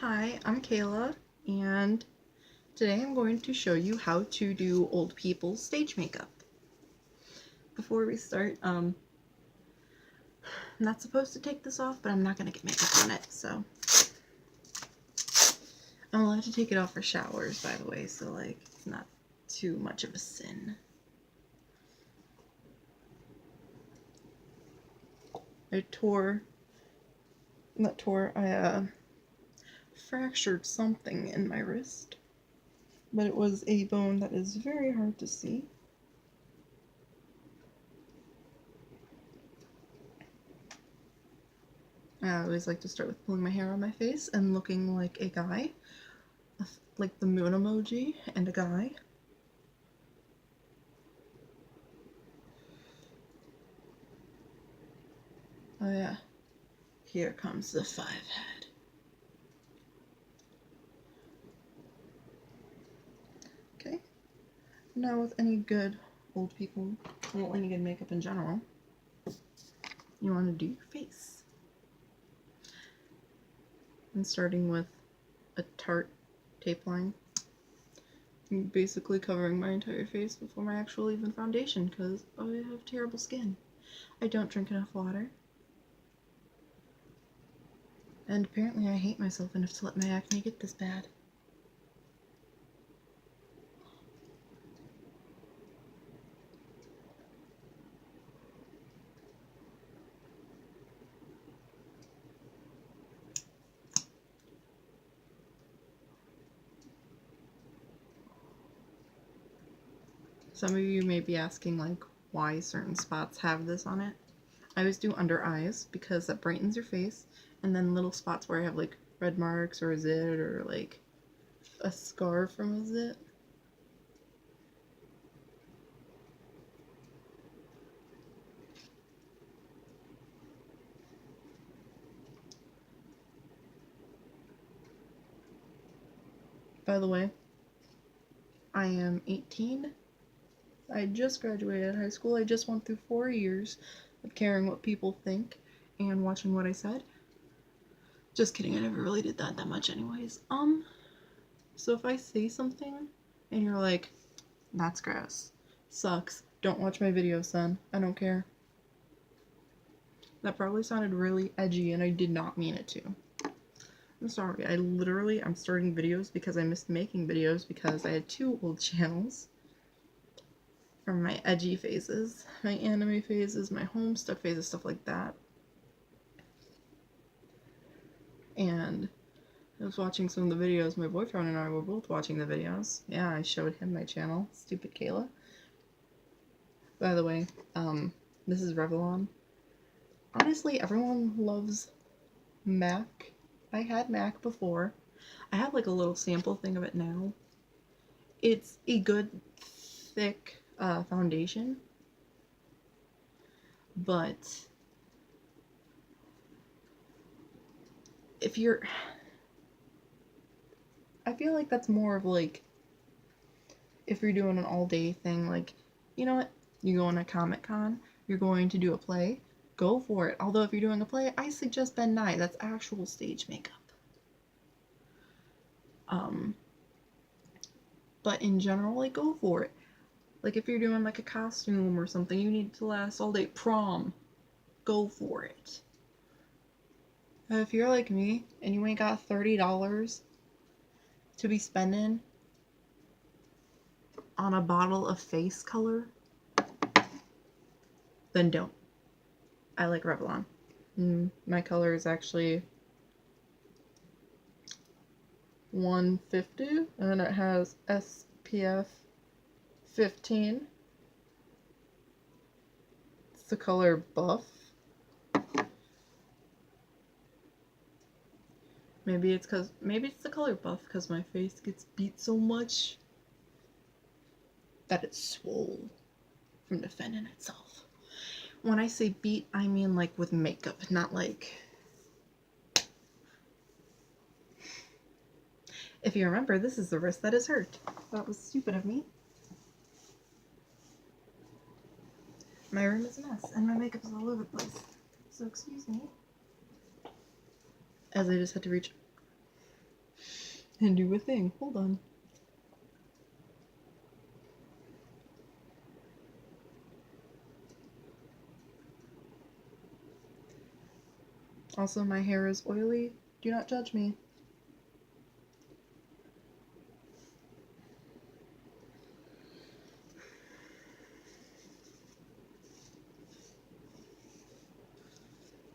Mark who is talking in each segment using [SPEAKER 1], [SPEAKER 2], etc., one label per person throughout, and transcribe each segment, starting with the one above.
[SPEAKER 1] Hi, I'm Kayla, and today I'm going to show you how to do old people's stage makeup. Before we start, I'm not supposed to take this off, but I'm not going to get makeup on it, so. I'm allowed to take it off for showers, by the way, so like, it's not too much of a sin. I fractured something in my wrist, but it was a bone that is very hard to see. I always like to start with pulling my hair on my face and looking like a guy, like the moon emoji and a guy. Oh yeah, here comes the 5-head. Okay, now with any good old people, well, any good makeup in general, you want to do your face. And starting with a Tarte tape line. I'm basically covering my entire face before my actual even foundation because I have terrible skin. I don't drink enough water. And apparently I hate myself enough to let my acne get this bad. Some of you may be asking like why certain spots have this on it. I always do under eyes because that brightens your face, and then little spots where I have like red marks or a zit or like a scar from a zit. By the way, I am 18. I just graduated high school. I just went through 4 years of caring what people think and watching what I said. Just kidding, I never really did that much anyways. So if I say something and you're like, that's gross, sucks, don't watch my videos then, I don't care. That probably sounded really edgy and I did not mean it to. I'm sorry, I'm starting videos because I missed making videos because I had 2 old channels. From my edgy phases, my anime phases, my Homestuck phases, stuff like that. And I was watching some of the videos. My boyfriend and I were both watching the videos. Yeah, I showed him my channel, Stupid Kayla. By the way, this is Revlon. Honestly, everyone loves MAC. I had MAC before. I have like a little sample thing of it now. It's a good, thick foundation, but if you're... I feel like that's more of like, if you're doing an all-day thing, like, you know what, you go on a Comic-Con, you're going to do a play, go for it. Although if you're doing a play, I suggest Ben Nye. That's actual stage makeup. But in general, like, go for it. Like, if you're doing like a costume or something, you need to last all day. Prom, go for it. If you're like me and you ain't got $30 to be spending on a bottle of face color, then don't. I like Revlon. My color is actually 150 and it has SPF 15. It's the color Buff. Maybe it's the color Buff because my face gets beat so much that it's swole from defending itself. When I say beat, I mean like with makeup, not like... If you remember, this is the wrist that is hurt. That was stupid of me. My room is a mess, and my makeup is all over the place. So excuse me. As I just had to reach... and do a thing. Hold on. Also, my hair is oily. Do not judge me.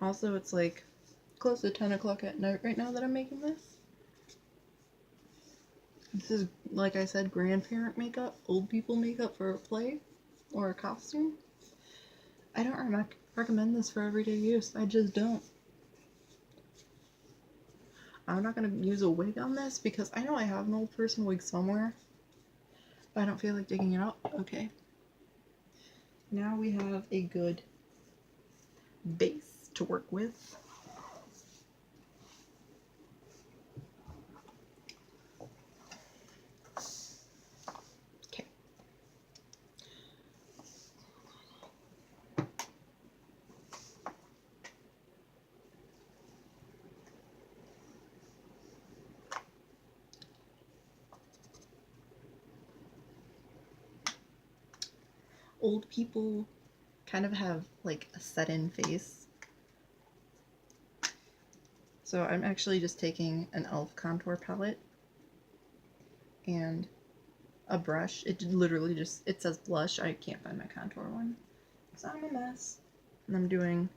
[SPEAKER 1] Also, it's like close to 10 o'clock at night right now that I'm making this. This is, like I said, grandparent makeup, old people makeup for a play or a costume. I don't recommend this for everyday use. I just don't. I'm not going to use a wig on this because I know I have an old person wig somewhere. But I don't feel like digging it out. Okay. Now we have a good base to work with. Okay. Old people kind of have like a set-in face. So I'm actually just taking an e.l.f. contour palette and a brush. It literally just, it says blush. I can't find my contour one. So I'm a mess. And I'm doing,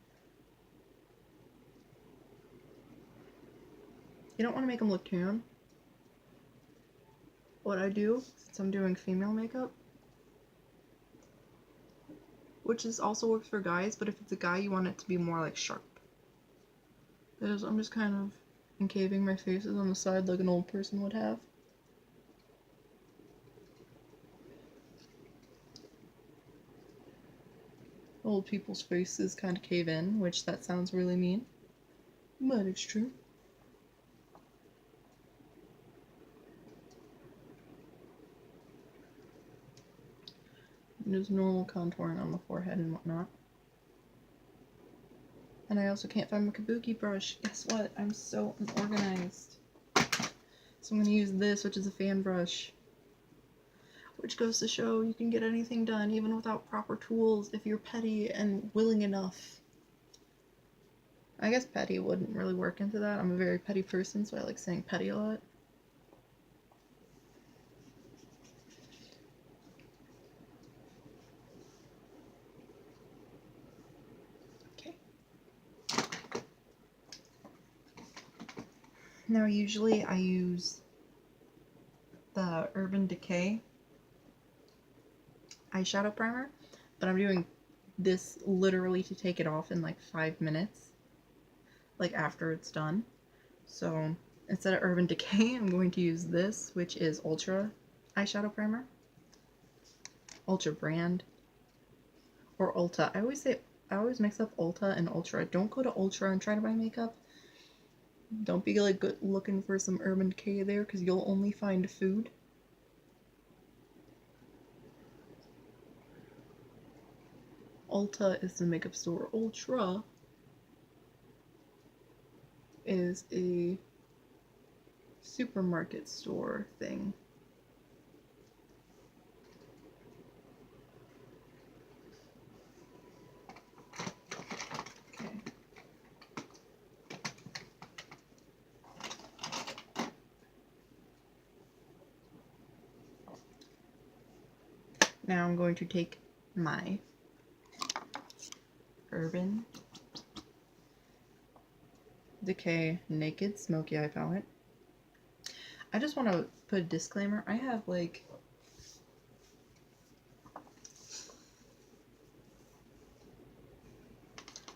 [SPEAKER 1] you don't want to make them look tan. What I do, since I'm doing female makeup, which is also works for guys, but if it's a guy, you want it to be more like sharp. Because I'm just kind of encaving my faces on the side like an old person would have. Old people's faces kind of cave in, which that sounds really mean, but it's true. And there's normal contouring on the forehead and whatnot. And I also can't find my kabuki brush. Guess what? I'm so unorganized. So I'm going to use this, which is a fan brush. Which goes to show you can get anything done even without proper tools if you're petty and willing enough. I guess petty wouldn't really work into that. I'm a very petty person, so I like saying petty a lot. Okay. Now usually I use the Urban Decay eyeshadow primer, but I'm doing this literally to take it off in like 5 minutes, like after it's done. So instead of Urban Decay, I'm going to use this, which is Ultra eyeshadow primer. Ultra brand. Or Ulta. I always mix up Ulta and Ultra. Don't go to Ultra and try to buy makeup. Don't be like looking for some Urban Decay there, because you'll only find food. Ulta is the makeup store. Ultra is a supermarket store thing. Okay. Now I'm going to take my Urban Decay Naked Smoky Eye Palette. I just want to put a disclaimer. I have like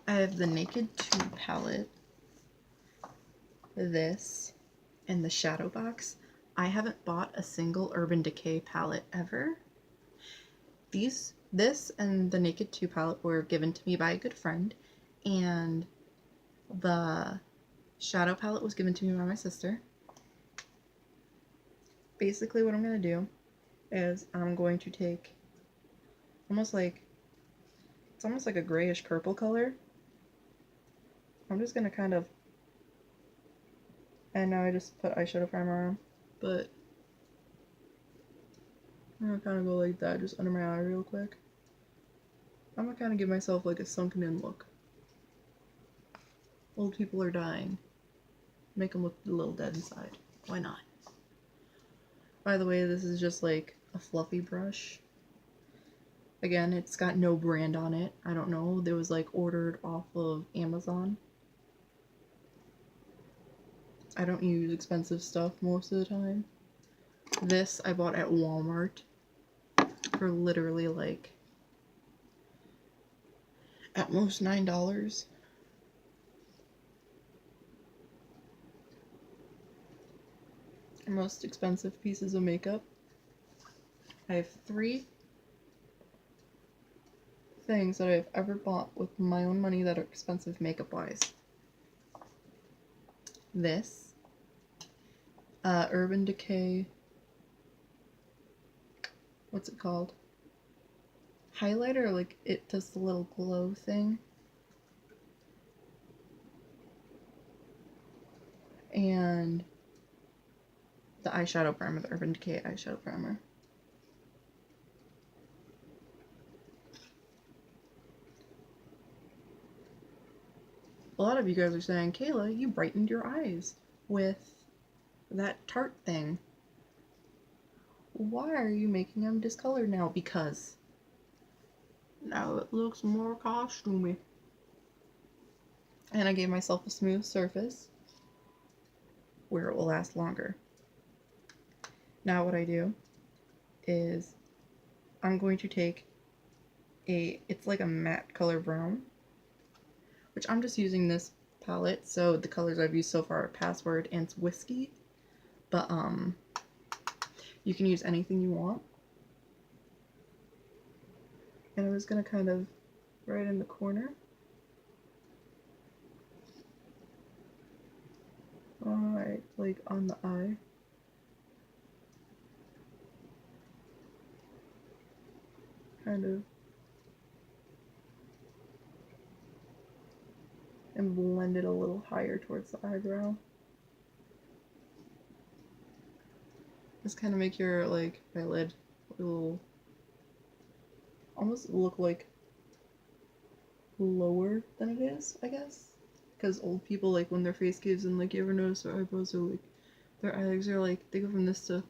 [SPEAKER 1] the Naked 2 palette, this, and the Shadow Box. I haven't bought a single Urban Decay palette ever. This and the Naked 2 palette were given to me by a good friend, and the Shadow palette was given to me by my sister. Basically what I'm going to do is I'm going to take it's almost like a grayish purple color. I'm just going to kind of, and now I just put eyeshadow primer on. but I'm gonna kind of go like that, just under my eye real quick. I'm gonna kind of give myself like a sunken in look. Old people are dying. Make them look a little dead inside. Why not? By the way, this is just like a fluffy brush. Again, it's got no brand on it. I don't know. It was like ordered off of Amazon. I don't use expensive stuff most of the time. This I bought at Walmart for literally like at most $9. Most expensive pieces of makeup. I have 3 things that I've ever bought with my own money that are expensive makeup wise. This Urban Decay, what's it called? Highlighter, like it does the little glow thing. And the eyeshadow primer, the Urban Decay eyeshadow primer. A lot of you guys are saying, Kayla, you brightened your eyes with that Tarte thing. Why are you making them discolored now? Because now it looks more costumey. And I gave myself a smooth surface where it will last longer. Now what I do is I'm going to take it's like a matte color brown, which I'm just using this palette, so the colors I've used so far are Password and Whiskey, but you can use anything you want. And I was gonna kind of right in the corner. Alright, like on the eye. Kind of. And blend it a little higher towards the eyebrow. Just kind of make your like eyelid a little, almost look like lower than it is, I guess. Because old people, like when their face caves in, like you ever notice their eyebrows are like, their eyelids are like, they go from this to.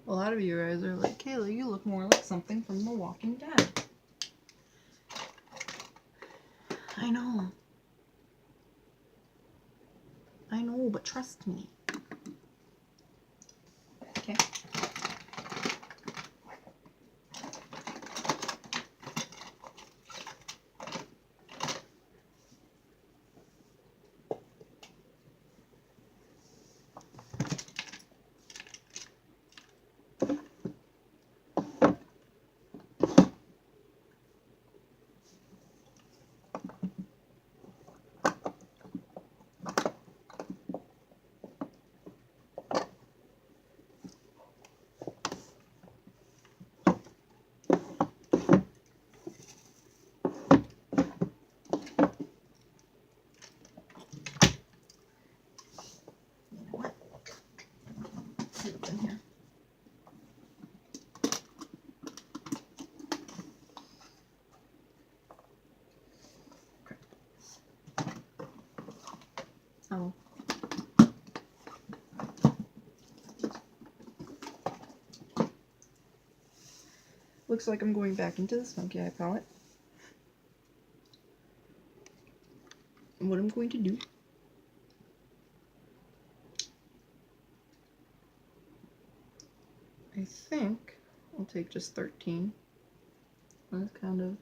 [SPEAKER 1] A lot of you guys are like, Kayla, you look more like something from The Walking Dead. I know. I know, but trust me. Okay. In here. Okay. Oh. Looks like I'm going back into the Spunky Eye palette. And what I'm going to do I think I'll take just 13. That's kind of